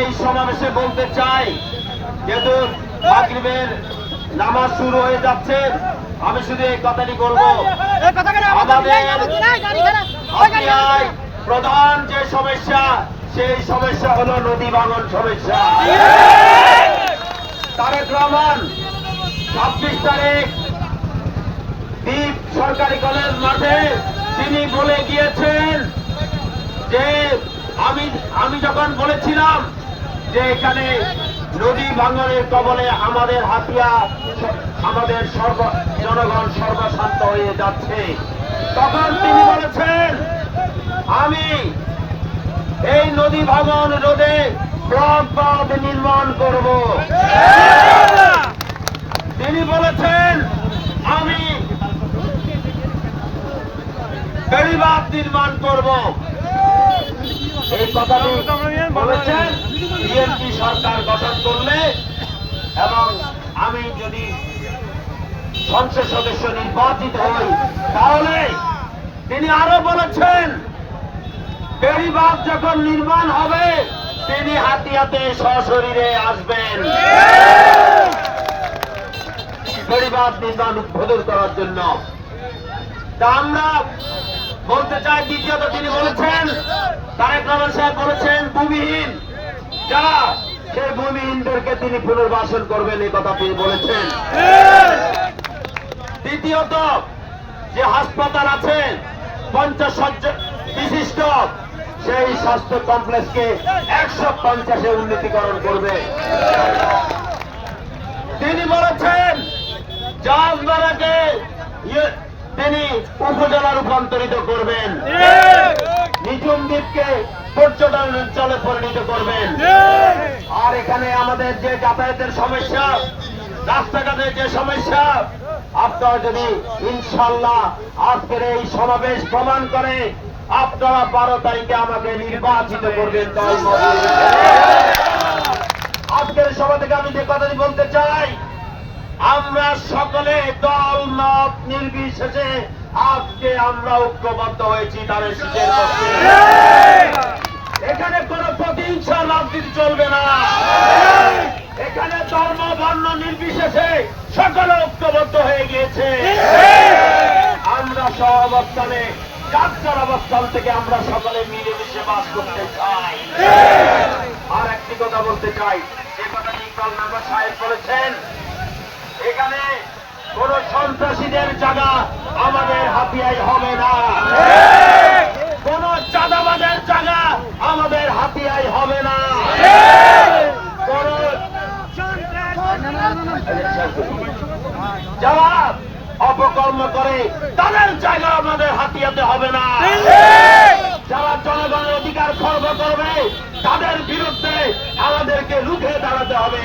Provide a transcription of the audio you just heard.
এই সমাবেশে বলতে চাই, যেহেতু মাগরিবের নামাজ শুরু হয়ে যাচ্ছে, আমি শুধু এই কথাটি বলবো, আমাদের হাতিয়ায় প্রধান যে সমস্যা, সেই সমস্যা হলো নদী ভাঙন সমস্যা। তারেক রহমান 26 তারিখ দ্বীপ সরকারি কলেজ মাঠে তিনি বলে গিয়েছেন যে আমি যখন বলেছিলাম যে এখানে নদী ভাঙনের কবলে আমাদের হাতিয়া, আমাদের জনগণ সর্বশান্ত হয়ে যাচ্ছে, তখন তিনি বলেছেন আমি এই নদী ভাঙন রোধে ব্লক বাঁধ নির্মাণ করব। তিনি বলেছেন আমি বেড়িবাঁধ নির্মাণ করব। এই কথাটি বলেছেন বিএনপি সরকার গঠন করলে এবং আমি যদি সংসদ সদস্য নির্বাচিত হই, তাহলে তিনি আরো বলেছেন বেড়িবাঁধ যখন নির্মাণ হবে তিনি হাতিয়াতে সশরীরে আসবেন বেড়িবাঁধ নির্মাণ উদ্বোধন করার জন্য। তা আমরা বলতে চাই, দ্বিতীয়ত তিনি বলেছেন, তারেক রহমান সাহেব বলেছেন ভূমিহীন যারা, সেই ভূমিহীনদেরকে তিনি পুনর্বাসন করবেন, এই কথা তিনি বলেছেন। দ্বিতীয়ত যে হাসপাতাল আছে 50 শয্যা বিশিষ্ট, সেই স্বাস্থ্য কমপ্লেক্সকে 150-এ উন্নতিকরণ করবে। তিনি বলেছেন জাহাজবাড়াকে তিনি উপজেলা রূপান্তরিত করবেন, নিঝুম দ্বীপকে পর্যটন অঞ্চলে পরিণত করবেন। আর এখানে আমাদের যে যাতায়াতের সমস্যা, রাস্তাঘাটের যে সমস্যা, আপনারা যদি ইনশাল্লাহ আজকের এই সমাবেশ প্রমাণ করে আপনারা 12 তারিখে আমাকে নির্বাচিত করবেন। আজকের সভা থেকে আমি যে কথাটি বলতে চাই, আমরা সকলে দল মত নির্বিশেষে আজকে আমরা ঐক্যবদ্ধ হয়েছি তাদের শীতের পক্ষে। এখানে কোন প্রতিহিংসা রাজনীতি চলবে না, এখানে ধর্ম বর্ণ নির্বিশেষে সকলে ঐক্যবদ্ধ হয়ে গিয়েছে। আমরা সহাবস্থানে যার অবস্থান থেকে আমরা সকলে মিলেমিশে বাস করতে চাই। আর একটি কথা বলতে চাই, যে কথা ইকবাল মেম্বার সাহেব বলেছেন, এখানে কোন সন্ত্রাসীদের জায়গা আমাদের হাতিয়ায় হবে না, কোন চাঁদাবাজের জায়গা আমাদের হাতিয়ায় হবে না, কোন যারা অপকর্ম করে তাদের জায়গা আমাদের হাতিয়াতে হবে না, যারা জনগণের অধিকার খর্ব করবে তাদের বিরুদ্ধে আমাদেরকে রুখে দাঁড়াতে হবে।